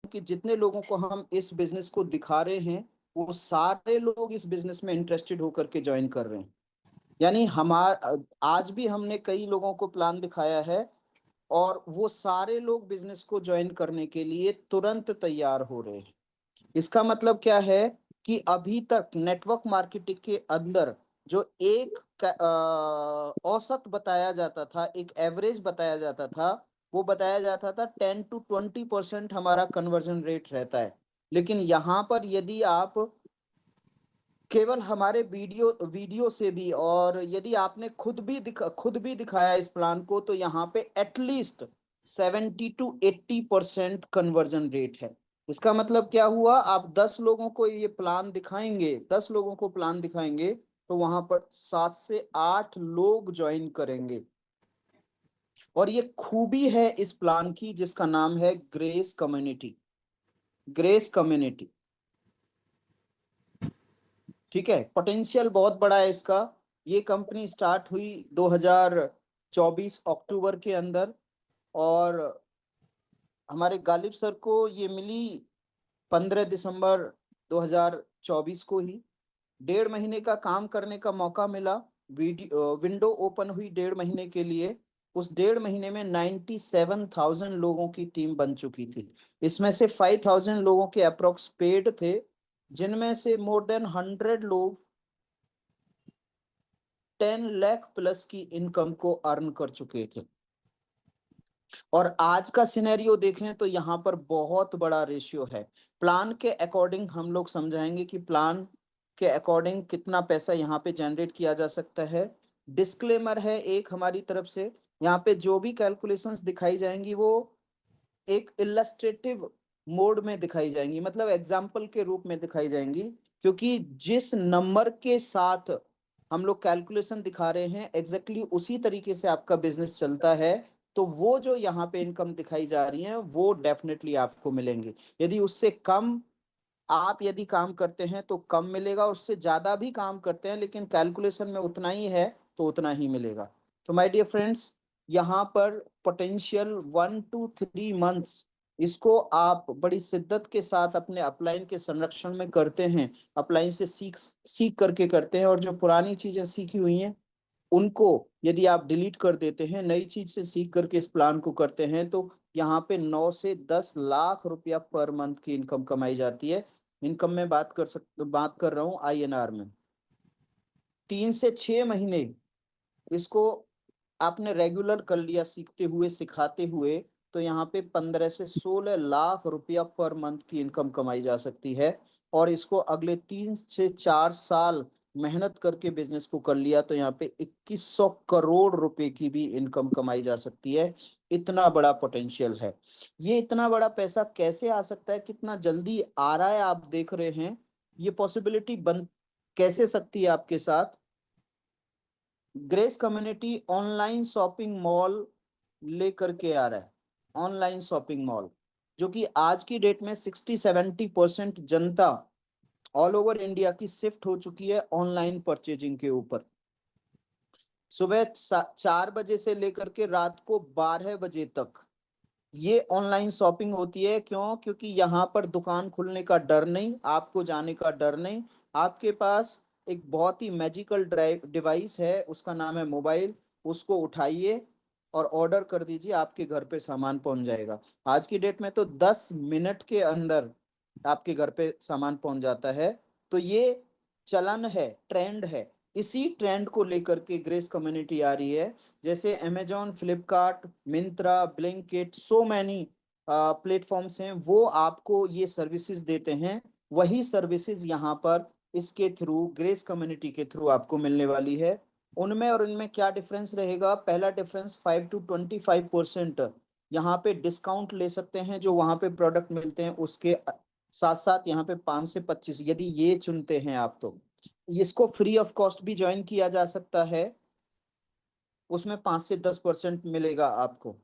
कि जितने लोगों को हम इस बिजनेस को दिखा रहे हैं वो सारे लोग इस बिजनेस में इंटरेस्टेड होकर के ज्वाइन कर रहे हैं। यानी आज भी हमने कई लोगों को प्लान दिखाया है और वो सारे लोग बिजनेस को ज्वाइन करने के लिए तुरंत तैयार हो रहे हैं। इसका मतलब क्या है कि अभी तक नेटवर्क मार्केटिंग के अंदर जो एक औसत बताया जाता था, एक एवरेज बताया जाता था, वो बताया जाता था 10 to 20% हमारा कन्वर्जन रेट रहता है। लेकिन यहाँ पर यदि आप केवल हमारे वीडियो से भी, और यदि आपने खुद भी दिखाया इस प्लान को, तो यहाँ पे एटलीस्ट 70 to 80% कन्वर्जन रेट है। इसका मतलब क्या हुआ, आप 10 लोगों को ये प्लान दिखाएंगे, 10 लोगों को प्लान दिखाएंगे तो वहां पर 7 से 8 लोग ज्वाइन करेंगे। और ये खूबी है इस प्लान की जिसका नाम है ग्रेस कम्युनिटी। ग्रेस कम्युनिटी, ठीक है, पोटेंशियल बहुत बड़ा है इसका। ये कंपनी स्टार्ट हुई 2024 अक्टूबर के अंदर, और हमारे गालिब सर को ये मिली 15 दिसंबर 2024 को ही। 1.5 महीने का काम करने का मौका मिला। विंडो ओपन हुई 1.5 महीने के लिए। उस 1.5 महीने में 97,000 लोगों की टीम बन चुकी थी। इसमें से 5,000 लोगों के अप्रोक्स पेड थे, जिनमें से मोर देन 100 लोग 10 लाख प्लस की इनकम को अर्न कर चुके थे। और आज का सिनेरियो देखें तो यहाँ पर बहुत बड़ा रेशियो है। प्लान के अकॉर्डिंग हम लोग समझाएंगे कि प्लान के अकॉर्डिंग कितना पैसा यहाँ पे जनरेट किया जा सकता है। डिस्क्लेमर है एक हमारी तरफ से, यहाँ पे जो भी कैलकुलेशंस दिखाई जाएंगी वो एक इलस्ट्रेटिव मोड में दिखाई जाएंगी, मतलब एग्जाम्पल के रूप में दिखाई जाएंगी। क्योंकि जिस नंबर के साथ हम लोग कैलकुलेशन दिखा रहे हैं एग्जैक्टली उसी तरीके से आपका बिजनेस चलता है, तो वो जो यहाँ पे इनकम दिखाई जा रही है वो डेफिनेटली आपको मिलेंगे। यदि उससे कम आप यदि काम करते हैं तो कम मिलेगा, उससे ज्यादा भी काम करते हैं लेकिन कैलकुलेशन में उतना ही है तो उतना ही मिलेगा। तो माय डियर फ्रेंड्स, यहाँ पर पोटेंशियल 1 to 3 मंथ्स, इसको आप बड़ी शिद्दत के साथ अपने अपलाइन के संरक्षण में करते हैं, अपलाइन से सीख सीख करके करते हैं, और जो पुरानी चीजें सीखी हुई हैं उनको यदि आप डिलीट कर देते हैं, नई चीज से सीख करके इस प्लान को करते हैं, तो यहाँ पे 9 से 10 लाख रुपया पर मंथ की इनकम कमाई जाती है। इनकम में बात कर रहा हूँ INR में। 3 से 6 महीने इसको आपने रेगुलर कर लिया, सीखते हुए सिखाते हुए, तो यहाँ पे 15 से 16 लाख रुपया पर मंथ की इनकम कमाई जा सकती है। और इसको अगले 3 से 4 साल मेहनत करके बिजनेस को कर लिया तो यहाँ पे 2100 करोड़ रुपए की भी इनकम कमाई जा सकती है। इतना बड़ा पोटेंशियल है। ये इतना बड़ा पैसा कैसे आ सकता है, कितना जल्दी आ रहा है, आप देख रहे हैं। ये पॉसिबिलिटी बन कैसे सकती है आपके साथ। Grace community online shopping mall लेकर के आ रहा है। ऑनलाइन शॉपिंग मॉल जो कि आज की डेट में 60-70% जनता ऑल ओवर इंडिया की शिफ्ट हो चुकी है ऑनलाइन परचेजिंग के ऊपर। सुबह 4 बजे से लेकर के रात को 12 बजे तक ये ऑनलाइन शॉपिंग होती है। क्यों? क्योंकि यहाँ पर दुकान खुलने का डर नहीं, आपको जाने का डर नहीं। आपके पास एक बहुत ही मैजिकल ड्राइव डिवाइस है, उसका नाम है मोबाइल। उसको उठाइए और ऑर्डर कर दीजिए, आपके घर पे सामान पहुंच जाएगा। आज की डेट में तो 10 मिनट के अंदर आपके घर पे सामान पहुंच जाता है। तो ये चलन है, ट्रेंड है। इसी ट्रेंड को लेकर के ग्रेस कम्युनिटी आ रही है। जैसे Amazon, Flipkart, Myntra, Blinkit, so many platforms हैं, वो आपको ये सर्विसेज देते हैं। वही सर्विसेज यहाँ पर इसके थ्रू, ग्रेस कम्युनिटी के थ्रू आपको मिलने वाली है। उनमें और इनमें क्या डिफरेंस रहेगा? पहला डिफरेंस 5 to 25% यहाँ पे डिस्काउंट ले सकते हैं जो वहाँ पे प्रोडक्ट मिलते हैं उसके साथ साथ। यहाँ पे 5 से 25 यदि ये चुनते हैं आप तो इसको फ्री ऑफ कॉस्ट भी ज्वाइन किया जा सकता है, उसमें 5 से 10% मिलेगा आपको।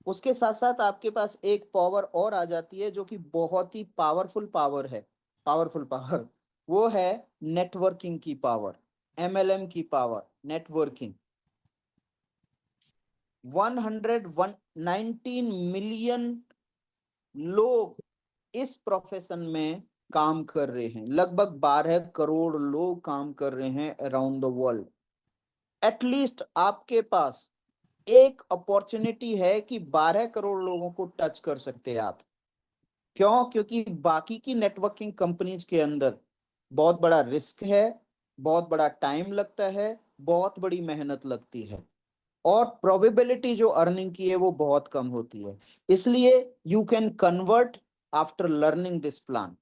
उसके साथ साथ आपके पास एक पावर और आ जाती है जो कि बहुत ही पावरफुल पावर है। पावरफुल पावर वो है नेटवर्किंग की पावर, MLM की पावर, नेटवर्किंग। 119 मिलियन लोग इस प्रोफेशन में काम कर रहे हैं। लगभग 12 करोड़ लोग काम कर रहे हैं अराउंड द वर्ल्ड। एटलीस्ट आपके पास एक अपॉर्चुनिटी है कि 12 करोड़ लोगों को टच कर सकते हैं आप। क्यों? क्योंकि बाकी की नेटवर्किंग कंपनीज के अंदर बहुत बड़ा रिस्क है, बहुत बड़ा टाइम लगता है, बहुत बड़ी मेहनत लगती है, और प्रोबेबिलिटी जो अर्निंग की है वो बहुत कम होती है। इसलिए you can convert after learning this plan.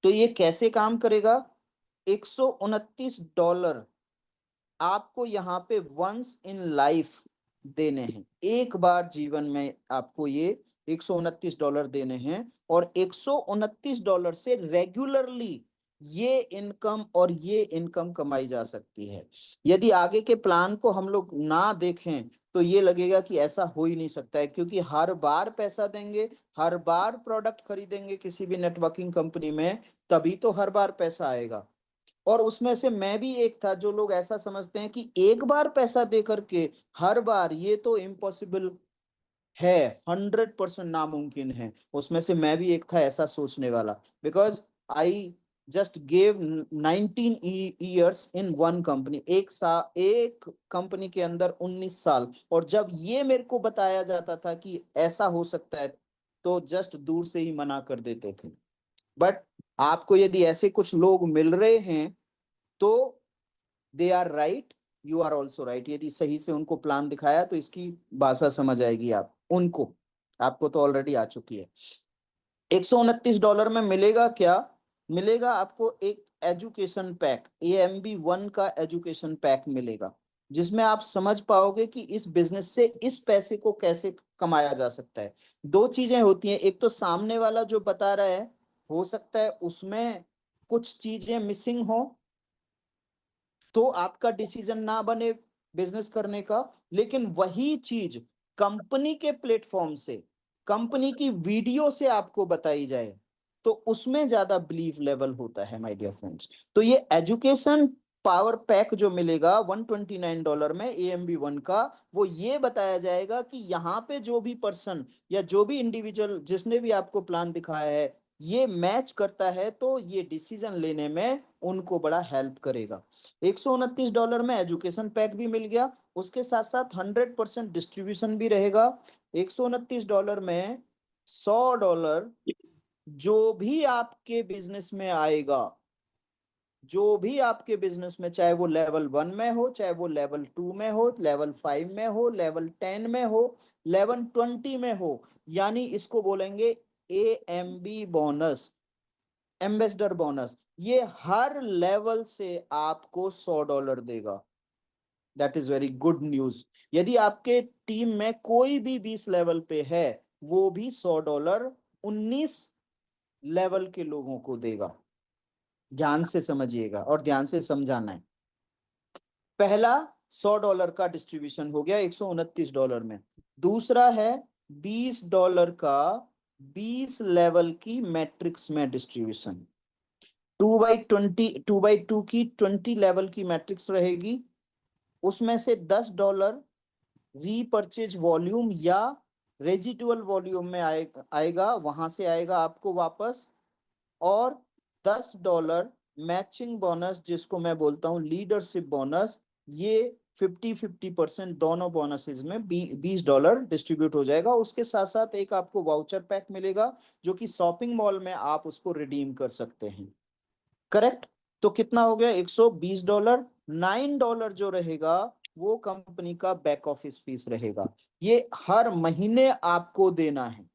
तो ये कैसे काम करेगा? $129 आपको यहाँ पे वंस इन लाइफ देने हैं। एक बार जीवन में आपको ये $129 देने हैं, और $129 से रेगुलरली ये इनकम और ये इनकम कमाई जा सकती है। यदि आगे के प्लान को हम लोग ना देखें तो ये लगेगा कि ऐसा हो ही नहीं सकता है, क्योंकि हर बार पैसा देंगे, हर बार प्रोडक्ट खरीदेंगे किसी भी नेटवर्किंग कंपनी में, तभी तो हर बार पैसा आएगा। और उसमें से मैं भी एक था जो लोग ऐसा समझते हैं कि एक बार पैसा दे करके हर बार, ये तो इम्पॉसिबल है, 100% नामुमकिन है। उसमें से मैं भी एक था ऐसा सोचने वाला, because I just gave 19 years in one company. एक कंपनी के अंदर 19 साल। और जब ये मेरे को बताया जाता था कि ऐसा हो सकता है, तो जस्ट दूर से ही मना कर देते थे। बट आपको यदि ऐसे कुछ लोग मिल रहे हैं तो they are right, you are also right. यदि सही से उनको प्लान दिखाया तो इसकी भाषा समझ आएगी आप उनको। आपको तो ऑलरेडी आ चुकी है। $129 में मिलेगा क्या? मिलेगा आपको एक एजुकेशन पैक, AMB1 का एजुकेशन पैक मिलेगा, जिसमें आप समझ पाओगे कि इस बिजनेस से इस पैसे को कैसे कमाया जा सकता है। दो चीजें होती हैं, एक तो सामने वाला जो बता रहा है, हो सकता है उसमें कुछ चीजें मिसिंग हो तो आपका डिसीजन ना बने बिजनेस करने का, लेकिन वही चीज कंपनी के प्लेटफॉर्म से, कंपनी की वीडियो से आपको बताई जाए तो उसमें ज्यादा बिलीव लेवल होता है माय डियर फ्रेंड्स। तो ये एजुकेशन पावर पैक जो मिलेगा $129 में AMB1 का, वो ये बताया जाएगा कि यहाँ पे जो भी पर्सन या जो भी इंडिविजुअल जिसने भी आपको प्लान दिखाया है ये मैच करता है, तो ये डिसीजन लेने में उनको बड़ा हेल्प करेगा। $129 में एजुकेशन पैक भी मिल गया, उसके साथ साथ 100% डिस्ट्रीब्यूशन भी रहेगा। $129 में $100 जो भी आपके बिजनेस में आएगा, जो भी आपके बिजनेस में, चाहे वो लेवल 1 में हो, चाहे वो लेवल 2 में हो, लेवल 5 में हो, लेवल 10 में हो, लेवल 20 में हो, यानी इसको बोलेंगे AMB बोनस, एम्बेसडर बोनस, ये हर लेवल से आपको $100 देगा। That is very good news. यदि आपके टीम में कोई भी 20 लेवल पे है, वो भी $100 19 लेवल के लोगों को देगा। ध्यान से समझिएगा और ध्यान से समझाना है। पहला $100 का डिस्ट्रीब्यूशन हो गया $129 में। दूसरा है $20 का 20 लेवल की मैट्रिक्स में डिस्ट्रीब्यूशन। 2x2 की 20 लेवल की मैट्रिक्स रहेगी, उसमें से $10 रीपर्चेज वॉल्यूम या रेजिडुअल वॉल्यूम में आएगा, वहां से आएगा आपको वापस। और $10 मैचिंग बोनस, जिसको मैं बोलता हूं लीडरशिप बोनस, ये 50-50% दोनों बोनसेस में $20 डिस्ट्रीब्यूट हो जाएगा। उसके साथ साथ एक आपको वाउचर पैक मिलेगा जो कि शॉपिंग मॉल में आप उसको रिडीम कर सकते हैं। करेक्ट? तो कितना हो गया? $120। $9 जो रहेगा वो कंपनी का बैक ऑफिस फीस रहेगा। ये हर महीने आपको देना है।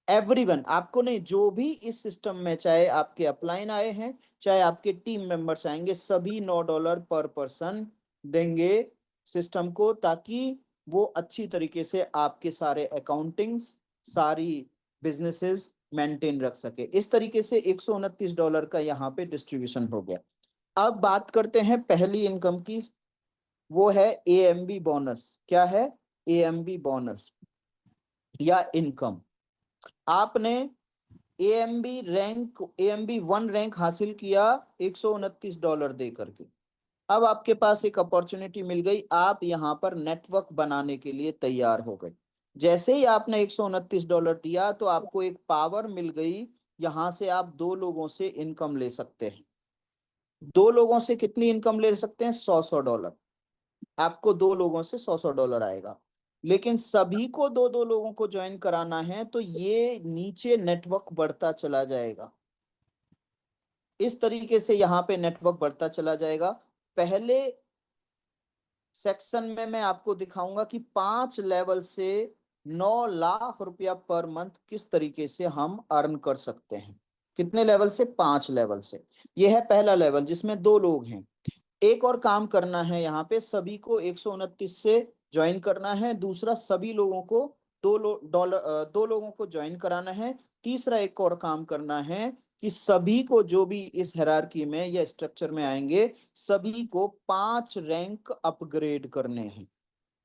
एवरीवन, आपको नहीं, जो भी इस सिस्टम में, चाहे आपके अपलाइन आए हैं, चाहे आपके टीम मेंबर्स आएंगे, सभी $9 पर पर्सन देंगे सिस्टम को, ताकि वो अच्छी तरीके से आपके सारे अकाउंटिंग्स, सारी बिजनेसेस मेंटेन रख सके। इस तरीके से $129 का यहाँ पे डिस्ट्रीब्यूशन हो गया। अब बात करते हैं पहली इनकम की, वो है AMB बोनस। क्या है? AMB बोनस या इनकम। आपने AMB1 रैंक हासिल किया $129 दे करके। अब आपके पास एक अपॉर्चुनिटी मिल गई, आप यहाँ पर नेटवर्क बनाने के लिए तैयार हो गए। जैसे ही आपने $129 दिया तो आपको एक पावर मिल गई, यहां से आप दो लोगों से इनकम ले सकते हैं। दो लोगों से कितनी इनकम ले सकते हैं? $100। आपको दो लोगों से $100 आएगा। लेकिन सभी को दो दो लोगों को ज्वाइन कराना है तो ये नीचे नेटवर्क बढ़ता चला जाएगा। इस तरीके से यहाँ पे नेटवर्क बढ़ता चला जाएगा। पहले सेक्शन में मैं आपको दिखाऊंगा कि 5 लेवल से 9 लाख रुपया पर मंथ किस तरीके से हम अर्न कर सकते हैं। कितने लेवल से? 5 लेवल से। यह है पहला लेवल जिसमें दो लोग हैं। एक और काम करना है, यहाँ पे सभी को 129 से ज्वाइन करना है। दूसरा, सभी लोगों को दो लोगों को ज्वाइन कराना है। तीसरा, एक और काम करना है कि सभी को जो भी इस हायरार्की में या स्ट्रक्चर में आएंगे सभी को 5 रैंक अपग्रेड करने हैं।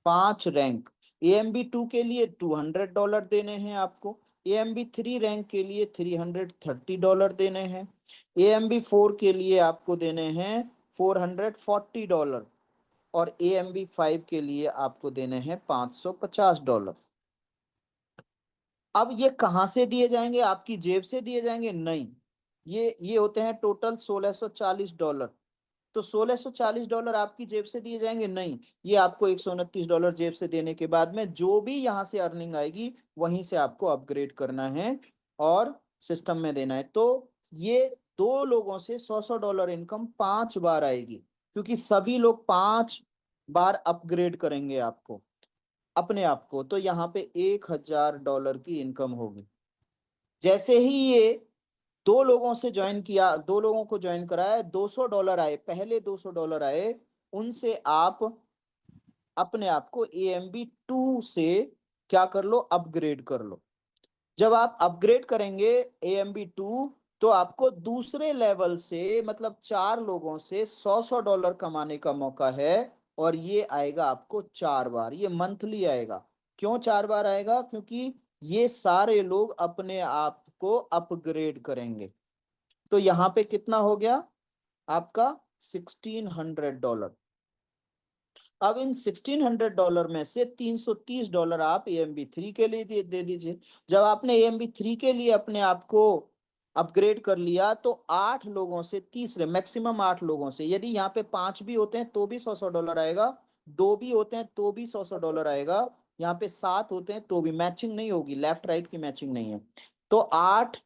5 रैंक। AMB2 के लिए $200 देने हैं आपको। AMB3 रैंक के लिए $330 देने हैं। AMB4 के लिए आपको देने हैं $440। और AMB5 के लिए आपको देने हैं $550। अब ये कहाँ से दिए जाएंगे? आपकी जेब से दिए जाएंगे? नहीं, ये होते हैं टोटल $1640। तो $1640 आपकी जेब से दिए जाएंगे? नहीं, ये आपको $129 जेब से देने के बाद में जो भी यहाँ से अर्निंग आएगी वहीं से आपको अपग्रेड करना है और सिस्टम में देना है। तो ये दो लोगों से $100 इनकम 5 बार आएगी, क्योंकि सभी लोग 5 बार अपग्रेड करेंगे आपको, अपने आप को। तो यहाँ पे $1000 की इनकम होगी। जैसे ही ये दो लोगों से ज्वाइन किया, दो लोगों को ज्वाइन कराया, $200 आए, पहले $200 आए, उनसे आप अपने आप को AMB2 से क्या कर लो? अपग्रेड कर लो। जब आप अपग्रेड करेंगे AMB2 तो आपको दूसरे लेवल से, मतलब 4 लोगों से $100 कमाने का मौका है। और ये आएगा आपको 4 बार, ये मंथली आएगा। क्यों 4 बार आएगा? क्योंकि ये सारे लोग अपने आप को अपग्रेड करेंगे। तो यहाँ पे कितना हो गया आपका? $1600। अब इन $1600 में से $330 आप AMB3 के लिए दे दीजिए। जब आपने AMB3 के लिए अपने आप को अपग्रेड कर लिया तो 8 लोगों से, तीसरे मैक्सिमम 8 लोगों से, यदि यहाँ पे 5 भी होते हैं तो भी $100 आएगा, 2 भी होते हैं तो भी $100 आएगा, यहाँ पे 7 होते हैं तो भी। मैचिंग नहीं होगी, लेफ्ट राइट की मैचिंग नहीं है। तो 8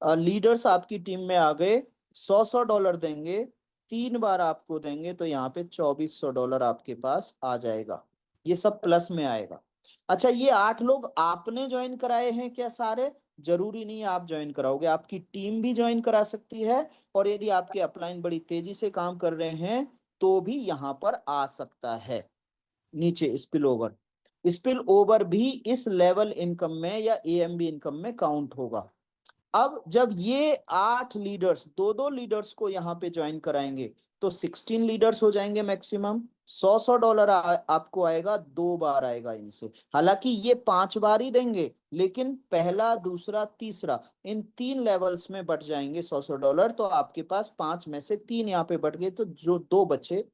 लीडर्स आपकी टीम में आ गए, $100 देंगे, 3 बार आपको देंगे, तो यहाँ पे $2400 आपके पास आ जाएगा। ये सब प्लस में आएगा। अच्छा, ये 8 लोग आपने ज्वाइन कराए हैं क्या सारे? जरूरी नहीं है आप ज्वाइन कराओगे, आपकी टीम भी ज्वाइन करा सकती है। और यदि आपके अपलाइन बड़ी तेजी से काम कर रहे हैं तो भी यहाँ पर आ सकता है। नीचे स्पिल ओवर भी इस लेवल इनकम में या AMB इनकम में काउंट होगा। अब जब ये 8 लीडर्स, दो दो लीडर्स को यहाँ पे ज्वाइन कराएंगे तो 16 लीडर्स हो जाएंगे मैक्सिमम। $100 आपको आएगा, 2 बार आएगा इनसे। हालांकि ये 5 बार ही देंगे, लेकिन पहला, दूसरा, तीसरा, इन 3 लेवल्स में बट जाएंगे $100। तो आपके पास 5 में से 3 यहाँ पे बट गए, तो जो दो बचे,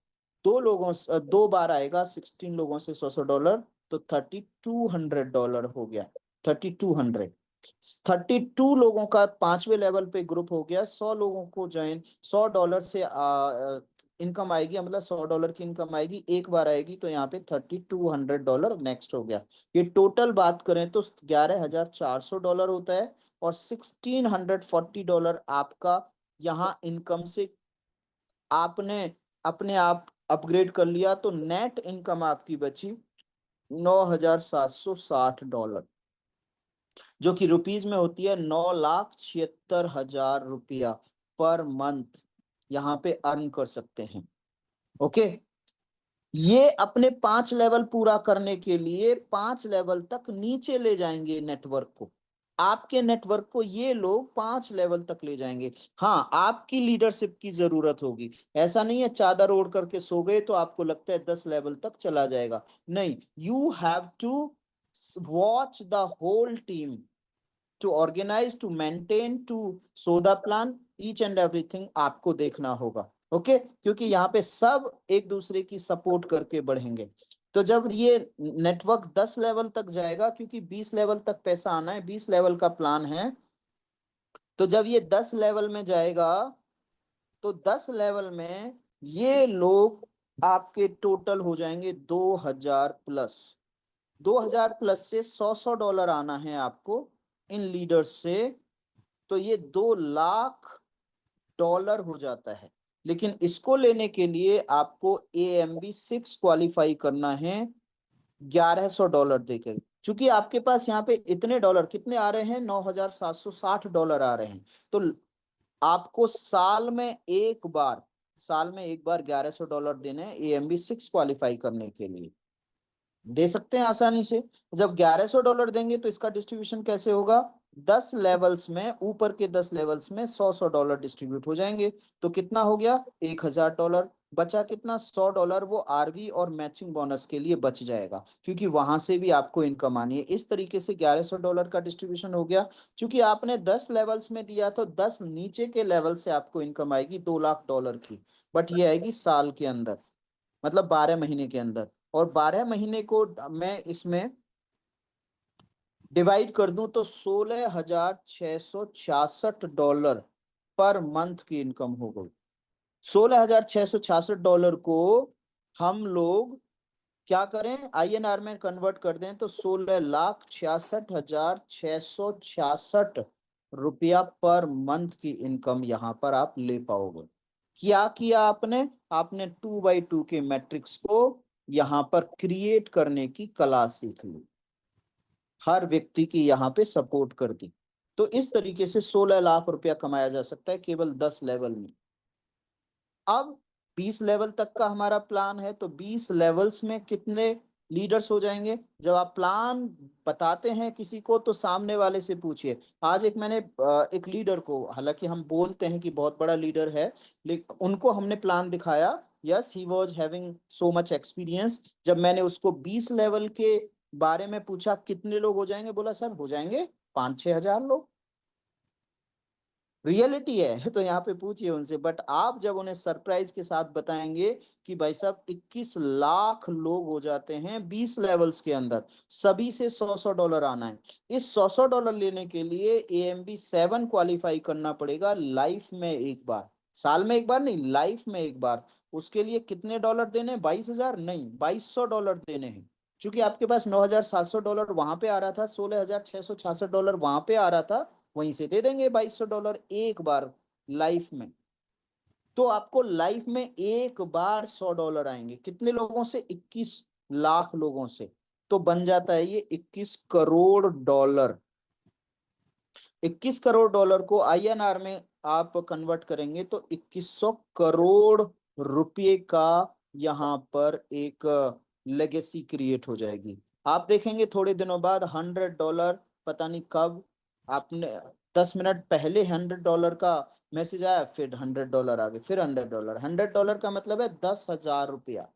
2 बार आएगा 16 लोगों से $100। तो $3200 हो गया। 32 लोगों का 5वें लेवल पे ग्रुप हो गया। 100 लोगों को ज्वाइन, $100 से इनकम आएगी, मतलब $100 की इनकम आएगी, 1 बार आएगी, तो यहाँ पे $3200 नेक्स्ट हो गया। ये टोटल बात करें तो $11400 होता है। और $1640 आपका यहाँ इनकम से आपने अपने आप अपग्रेड कर लिया, तो नेट इनकम आपकी बची $9760, जो कि रुपीज में होती है 9,76,000 रुपया पर मंथ यहाँ पे अर्न कर सकते हैं। ओके, ये अपने 5 लेवल पूरा करने के लिए 5 लेवल तक नीचे ले जाएंगे नेटवर्क को। आपके नेटवर्क को ये लोग 5 लेवल तक ले जाएंगे। हाँ, आपकी लीडरशिप की जरूरत होगी। ऐसा नहीं है चादर ओढ़ करके सो गए तो आपको लगता है 10 लेवल तक चला जाएगा। नहीं, you have to watch the whole team, to organise, to maintain, to show the plan, each and everything आपको देखना होगा। ओके, क्योंकि यहाँ पे सब एक दूसरे की सपोर्ट करके बढ़ेंगे। तो जब ये नेटवर्क 10 लेवल तक जाएगा, क्योंकि 20 लेवल तक पैसा आना है, 20 लेवल का प्लान है, तो जब ये 10 लेवल में जाएगा तो 10 लेवल में ये लोग आपके टोटल हो जाएंगे 2000 प्लस। 2000 प्लस से 100 $100 आना है आपको इन लीडर्स से, तो ये $2 लाख हो जाता है। लेकिन इसको लेने के लिए आपको AMB6 क्वालिफाई करना है $1100 देकर। चूंकि आपके पास यहाँ पे इतने डॉलर कितने आ रहे हैं, $9760 आ रहे हैं, तो आपको साल में एक बार $1100 देने हैं AMB6 क्वालिफाई करने के लिए। दे सकते हैं आसानी से। जब $1100 देंगे तो इसका डिस्ट्रीब्यूशन कैसे होगा, 10 लेवल्स में, ऊपर के 10 लेवल्स में $100 डिस्ट्रीब्यूट हो जाएंगे। तो कितना हो गया, $1000। बचा कितना, $100 वो RV और मैचिंग बोनस के लिए बच जाएगा, क्योंकि वहां से भी आपको इनकम आनी है। इस तरीके से $1100 का डिस्ट्रीब्यूशन हो गया। चूंकि आपने 10 लेवल्स में दिया तो 10 नीचे के लेवल से आपको इनकम आएगी $2 लाख की, बट ये आएगी साल के अंदर, मतलब 12 महीने के अंदर। और 12 महीने को मैं इसमें डिवाइड कर दूं तो $16,666 पर मंथ की इनकम हो गई। $16,666 को हम लोग क्या करें, INR में कन्वर्ट कर दें तो 16,66,666 पर मंथ की इनकम यहां पर आप ले पाओगे। क्या किया आपने, आपने 2x2 के मैट्रिक्स को यहां पर क्रिएट करने की कला सीख ली, हर व्यक्ति की यहाँ पे सपोर्ट कर दी। तो इस तरीके से 16 लाख रुपया कमाया जा सकता है केवल 10 लेवल में। अब 20 लेवल तक का हमारा प्लान है, तो 20 लेवल्स में कितने लीडर्स हो जाएंगे। जब आप प्लान बताते हैं किसी को तो सामने वाले से पूछिए। आज मैंने एक लीडर को, हालांकि हम बोलते हैं कि बहुत बड़ा लीडर है, लेकिन उनको हमने प्लान दिखाया। Yes, he was having so much experience. जब मैंने उसको 20 लेवल के बारे में पूछा कितने लोग हो जाएंगे, बोला सर हो जाएंगे 5-6 हजार लोग। रियलिटी है तो यहाँ पे पूछिए उनसे। बट आप जब उन्हें सरप्राइज के साथ बताएंगे कि भाई साहब 21 लाख लोग हो जाते हैं 20 लेवल्स के अंदर, सभी से $100 आना है। इस $100 लेने के लिए AMB7 क्वालिफाई करना पड़ेगा लाइफ में एक बार, साल में एक बार नहीं, लाइफ में एक बार। उसके लिए कितने डॉलर देने, 22,000 नहीं, $2200 देने हैं। चूंकि आपके पास $9,700 वहां पे आ रहा था, $16,666 वहां पे आ रहा था, वहीं से दे देंगे $2200 एक बार लाइफ में। तो आपको लाइफ में एक बार $100 आएंगे, कितने लोगों से, 21 लाख लोगों से। तो बन जाता है ये $21 करोड़। 21 करोड़ को INR में आप कन्वर्ट करेंगे तो 2100 करोड़ रुपए का यहाँ पर एक लेगेसी क्रिएट हो जाएगी। आप देखेंगे थोड़े दिनों बाद $100, पता नहीं कब, आपने 10 मिनट पहले $100 का मैसेज आया, फिर $100 आ गए, फिर $100। $100 का मतलब है 10,000 रुपया।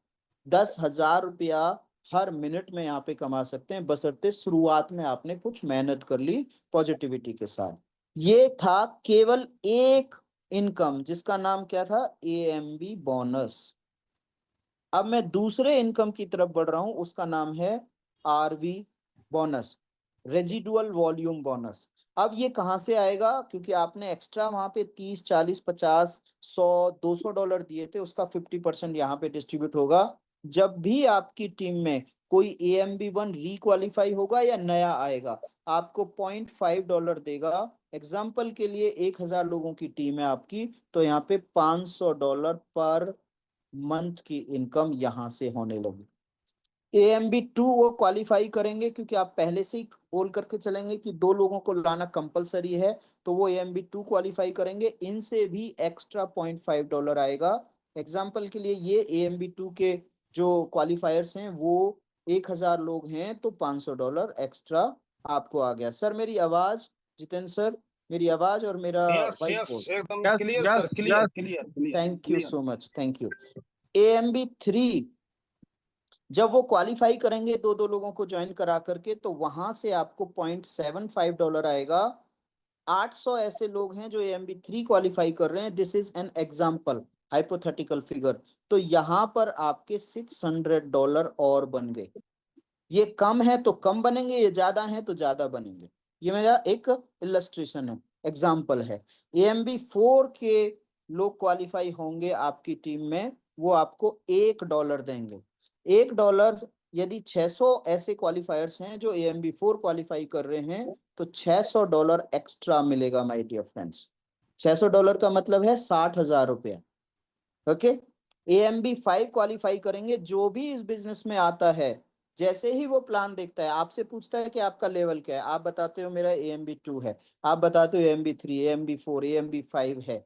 10,000 रुपया हर मिनट में यहाँ पे कमा सकते हैं, बशर्ते शुरुआत में आपने कुछ मेहनत कर ली पॉजिटिविटी के साथ। ये था केवल एक इनकम जिसका नाम क्या था, AMB बोनस। अब मैं दूसरे इनकम की तरफ बढ़ रहा हूं, उसका नाम है RV bonus, residual volume bonus. अब ये कहां से आएगा, क्योंकि आपने एक्स्ट्रा वहां पे 30, 40, 50, 100, $200 दिए थे, उसका 50% यहाँ पे डिस्ट्रीब्यूट होगा। जब भी आपकी टीम में कोई AMB1 रिक्वालिफाई होगा या नया आएगा, आपको $0.5 देगा। एग्जाम्पल के लिए 1,000 लोगों की टीम है आपकी, तो यहाँ पे $500 पर मंथ की इनकम यहां से होने लगी। AMB2 वो क्वालिफाई करेंगे, क्योंकि आप पहले से ही बोल करके चलेंगे कि 2 लोगों को लाना कंपलसरी है, तो वो AMB2 क्वालिफाई करेंगे, इनसे भी एक्स्ट्रा $0.5 आएगा। एग्जाम्पल के लिए ये AMB2 के जो क्वालिफायर्स हैं वो 1,000 लोग हैं, तो $500 एक्स्ट्रा आपको आ गया। सर मेरी आवाज, जितेंद्र सर, मेरी आवाज और मेरा यस व्हाइट यस, बोर्ड, एकदम yes clear yes sir, clear yes. Clear clear thank you clear. So much, thank you. AMB3 जब वो क्वालिफाई करेंगे 2-2 लोगों को ज्वाइन करा करके, तो वहां से आपको $0.75 आएगा। 800 ऐसे लोग हैं जो AMB3 क्वालिफाई कर रहे हैं, this is an example. Hypothetical figure. तो यहाँ पर आपके $600 और बन गए। ये कम है तो कम बनेंगे, ये ज्यादा है तो ज्यादा बनेंगे। ये मेरा एक इलस्ट्रेशन है, एग्जाम्पल है। AMB4 के लोग क्वालिफाई होंगे आपकी टीम में, वो आपको $1 देंगे। $1, यदि 600 ऐसे क्वालिफायर्स हैं जो AMB4 क्वालिफाई कर रहे हैं, तो $600 एक्स्ट्रा मिलेगा माय डियर फ्रेंड्स। $600 का मतलब है 60,000 रुपया। ओके। AMB5 क्वालिफाई करेंगे जो भी इस बिजनेस में आता है, जैसे ही वो प्लान देखता है, आपसे पूछता है कि आपका लेवल क्या है, आप बताते हो मेरा AMB2 है, आप बताते हो AMB3, AMB4, AMB5 है,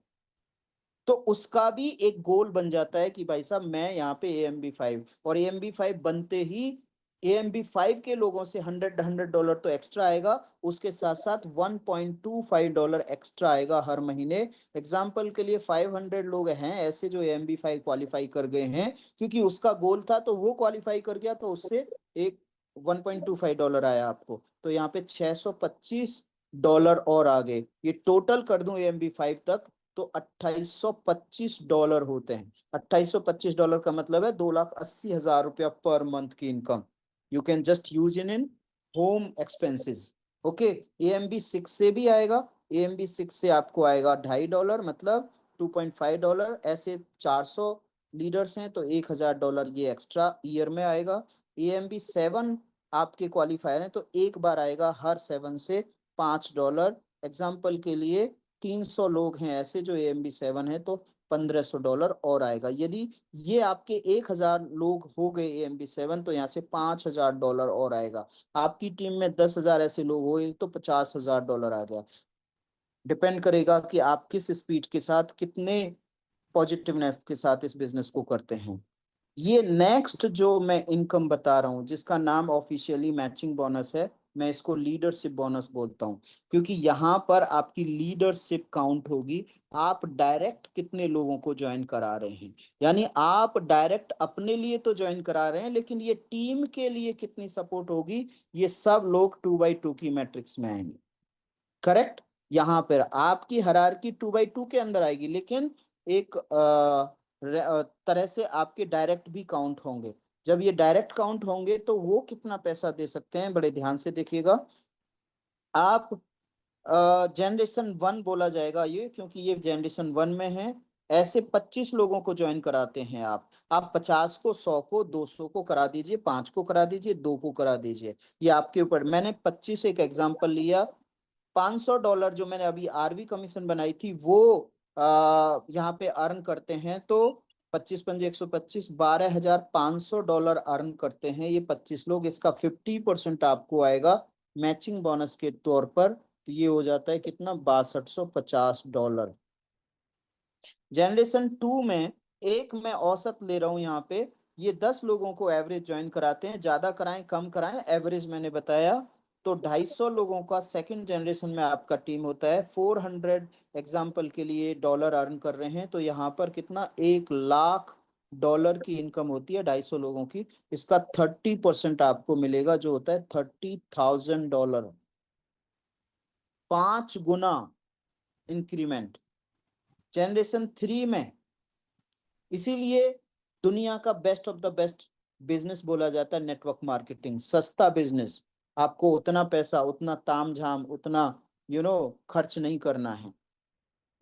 तो उसका भी एक गोल बन जाता है कि भाई साहब मैं यहाँ पे AMB5, और AMB5 बनते ही AMB5 के लोगों से $100 तो एक्स्ट्रा आएगा, उसके साथ साथ $1.25 एक्स्ट्रा आएगा हर महीने। एग्जाम्पल के लिए 500 लोग हैं ऐसे जो AMB5 क्वालिफाई कर गए हैं, क्योंकि उसका गोल था तो वो क्वालिफाई कर गया, तो उससे एक $1.25 आया आपको, तो यहाँ पे $625 और आ गए। ये टोटल कर दूं AMB5 तक तो $2825 होते हैं। $2825 का मतलब है 2,80,000 रुपया पर मंथ की income. You can just use in home expenses. Okay. AMB6 से भी आएगा। AMB6 से आपको आएगा $2.5, मतलब $2.5। ऐसे 400 लीडर्स हैं तो $1,000 ये एक्स्ट्रा ईयर में आएगा। AMB7 आपके क्वालिफायर हैं तो एक बार आएगा हर 7 से $5। एग्जाम्पल के लिए 300 लोग हैं ऐसे जो AMB7 है तो $1,500 और आएगा। यदि ये आपके 1,000 लोग हो गए AMB7, तो यहाँ से $5,000 और आएगा। आपकी टीम में 10,000 ऐसे लोग हुए तो $50,000 आ गया। डिपेंड करेगा कि आप किस स्पीड के साथ, कितने पॉजिटिवनेस के साथ इस बिजनेस को करते हैं। ये नेक्स्ट जो मैं इनकम बता रहा हूँ, जिसका नाम ऑफिशियली मैचिंग बोनस है, मैं इसको लीडरशिप बोनस बोलता हूँ, क्योंकि यहाँ पर आपकी लीडरशिप काउंट होगी। आप डायरेक्ट कितने लोगों को ज्वाइन करा रहे हैं, यानी आप डायरेक्ट अपने लिए तो ज्वाइन करा रहे हैं, लेकिन ये टीम के लिए कितनी सपोर्ट होगी, ये सब लोग 2x2 की मैट्रिक्स में आएंगे। करेक्ट। यहाँ पर आपकी हायरार्की 2x2 के अंदर आएगी, लेकिन एक तरह से आपके डायरेक्ट भी काउंट होंगे। जब ये डायरेक्ट काउंट होंगे तो वो कितना पैसा दे सकते हैं, बड़े ध्यान से देखिएगा आप। जनरेशन 1 बोला जाएगा ये, क्योंकि ये जनरेशन 1 में है। ऐसे 25 लोगों को ज्वाइन कराते हैं आप 50 को, 100 को, 200 को करा दीजिए, 5 को करा दीजिए, 2 को करा दीजिए, ये आपके ऊपर। मैंने 25 एक एग्जांपल लिया। $500 जो मैंने अभी आरवी कमीशन बनाई थी वो यहाँ पे अर्न करते हैं, तो 25 × 5 = 125, $12,500 अर्न करते हैं ये 25 लोग। इसका 50% आपको आएगा मैचिंग बोनस के तौर पर, तो ये हो जाता है कितना, $6250। जनरेशन 2 में, एक मैं औसत ले रहा हूँ यहाँ पे, ये 10 लोगों को एवरेज ज्वाइन कराते हैं, ज्यादा कराएं कम कराएं, एवरेज मैंने बताया। तो 250 लोगों का सेकंड जनरेशन में आपका टीम होता है। 400 एग्जाम्पल के लिए डॉलर अर्न कर रहे हैं, तो यहाँ पर कितना, $1,00,000 की इनकम होती है 250 लोगों की। इसका 30% आपको मिलेगा, जो होता है $30,000। 5 गुना इंक्रीमेंट जनरेशन 3 में। इसीलिए दुनिया का best of the best business बोला जाता है नेटवर्क मार्केटिंग, सस्ता बिजनेस। आपको उतना पैसा, उतना तामझाम, उतना खर्च नहीं करना है।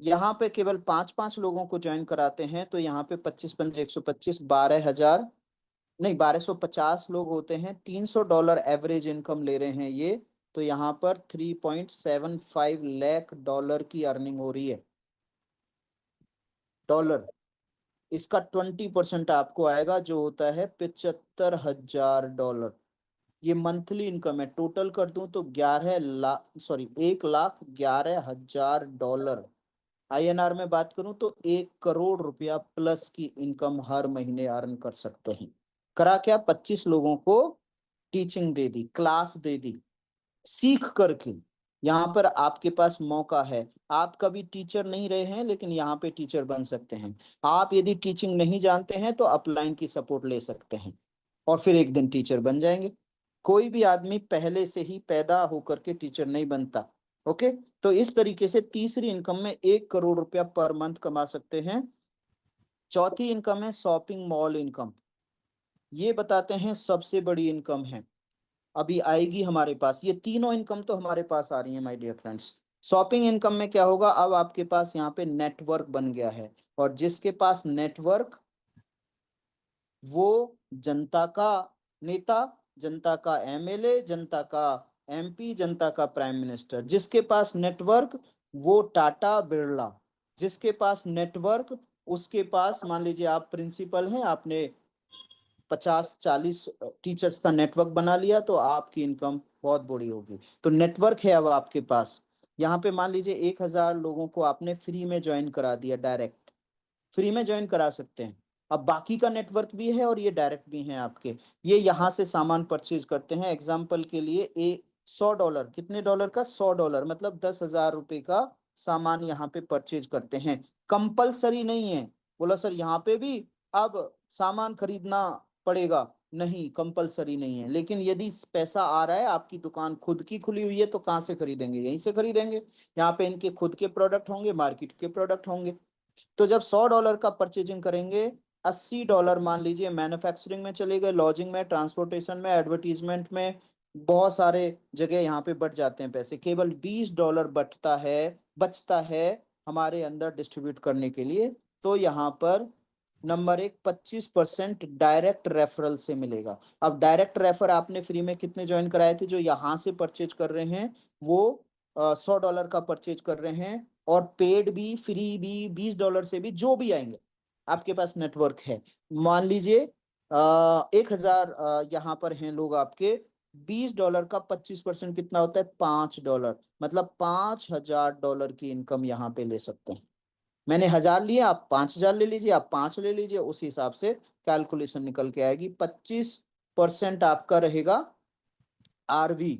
यहाँ पे केवल 5-5 लोगों को ज्वाइन कराते हैं, तो यहाँ पे 25 × 5 = 125, 12,000 नहीं, 1,250 लोग होते हैं, $300 एवरेज इनकम ले रहे हैं ये। तो यहाँ पर $3.75 लाख की अर्निंग हो रही है, डॉलर। इसका 20% आपको आएगा, जो होता है $75,000। ये मंथली इनकम है। टोटल कर दूं तो 1,11,000 INR में बात करूं तो 1 करोड़ रुपया प्लस की इनकम हर महीने अर्न कर सकते हैं। करा क्या, 25 लोगों को टीचिंग दे दी, क्लास दे दी, सीख करके। यहाँ पर आपके पास मौका है, आप कभी टीचर नहीं रहे हैं लेकिन यहाँ पे टीचर बन सकते हैं। आप यदि टीचिंग नहीं जानते हैं तो अपलाइन की सपोर्ट ले सकते हैं और फिर एक दिन टीचर बन जाएंगे। कोई भी आदमी पहले से ही पैदा होकर के टीचर नहीं बनता। ओके। तो इस तरीके से तीसरी इनकम में 1 करोड़ रुपया पर मंथ कमा सकते हैं चौथी इनकम है शॉपिंग मॉल इनकम। ये बताते हैं सबसे बड़ी इनकम है, अभी आएगी हमारे पास। ये तीनों इनकम तो हमारे पास आ रही है my dear friends. Shopping income में क्या होगा, अब आपके पास यहाँ पे नेटवर्क बन गया है, और जिसके पास नेटवर्क वो जनता का नेता, जनता का एमएलए, जनता का एमपी, जनता का प्राइम मिनिस्टर। जिसके पास नेटवर्क वो टाटा बिरला। जिसके पास नेटवर्क, उसके पास मान लीजिए आप प्रिंसिपल हैं, आपने 50-40 टीचर्स का नेटवर्क बना लिया, तो आपकी इनकम बहुत बड़ी होगी। तो नेटवर्क है अब आपके पास। यहाँ पे मान लीजिए 1000 लोगों को आपने फ्री में ज्वाइन करा दिया, डायरेक्ट फ्री में ज्वाइन करा सकते हैं। अब बाकी का नेटवर्क भी है और ये डायरेक्ट भी हैं आपके। ये यहाँ से सामान परचेज करते हैं। एग्जाम्पल के लिए $100, कितने डॉलर का, $100, मतलब 10,000 रुपए का सामान यहाँ पे परचेज करते हैं। कंपलसरी नहीं है। बोला सर यहाँ पे भी अब सामान खरीदना पड़ेगा, नहीं कंपलसरी नहीं है। लेकिन यदि पैसा आ रहा है, आपकी दुकान खुद की खुली हुई है, तो कहाँ से खरीदेंगे, यहीं से खरीदेंगे। यहाँ पे इनके खुद के प्रोडक्ट होंगे, मार्केट के प्रोडक्ट होंगे। तो जब $100 का परचेजिंग करेंगे, $80 मान लीजिए मैन्युफैक्चरिंग में चले गए, लॉजिंग में, ट्रांसपोर्टेशन में, एडवर्टीजमेंट में, बहुत सारे जगह यहाँ पे बच जाते हैं पैसे। केवल $20 बचता है हमारे अंदर डिस्ट्रीब्यूट करने के लिए। तो यहाँ पर नंबर एक, 25% डायरेक्ट रेफरल से मिलेगा। अब डायरेक्ट रेफर आपने फ्री में कितने ज्वाइन कराए थे, जो यहाँ से परचेज कर रहे हैं वो $100 का परचेज कर रहे हैं, और पेड भी फ्री भी $20 से भी जो भी आएंगे, आपके पास नेटवर्क है। मान लीजिए 1000 यहाँ पर हैं लोग आपके, $20 का 25% कितना होता है, $5, मतलब $5000 की इनकम यहाँ पे ले सकते हैं। मैंने 1000 लिए, आप 5000 ले लीजिए, आप 5 ले लीजिए, उस हिसाब से कैलकुलेशन निकल के आएगी। 25% आपका रहेगा आरवी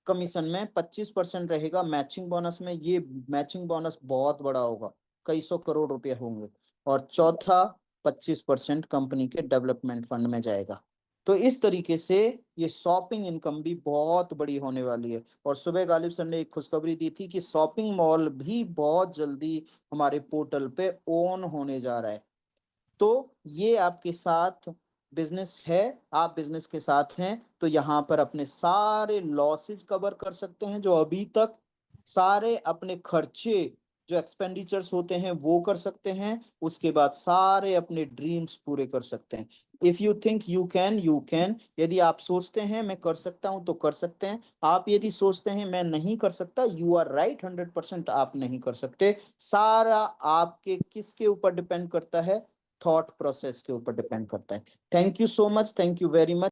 कमीशन में, 25% रहेगा मैचिंग बोनस में। ये मैचिंग बोनस बहुत बड़ा होगा, कई सौ करोड़ रुपए होंगे। और चौथा, 25% कंपनी के डेवलपमेंट फंड में जाएगा। तो इस तरीके से ये शॉपिंग इनकम भी बहुत बड़ी होने वाली है। और सुबह गालिब सर ने एक खुशखबरी दी थी कि शॉपिंग मॉल भी बहुत जल्दी हमारे पोर्टल पे ऑन होने जा रहा है। तो ये आपके साथ बिजनेस है, आप बिजनेस के साथ हैं, तो यहाँ पर अपने सारे लॉसेस कवर कर सकते हैं, जो अभी तक सारे अपने खर्चे जो एक्सपेंडिचर्स होते हैं वो कर सकते हैं। उसके बाद सारे अपने ड्रीम्स पूरे कर सकते हैं। If you think you can, you can. यदि आप सोचते हैं मैं कर सकता हूं, तो कर सकते हैं। आप यदि सोचते हैं मैं नहीं कर सकता, यू आर राइट, 100% आप नहीं कर सकते। सारा आपके किसके ऊपर डिपेंड करता है, थॉट प्रोसेस के ऊपर डिपेंड करता है। Thank you so much, thank you very much.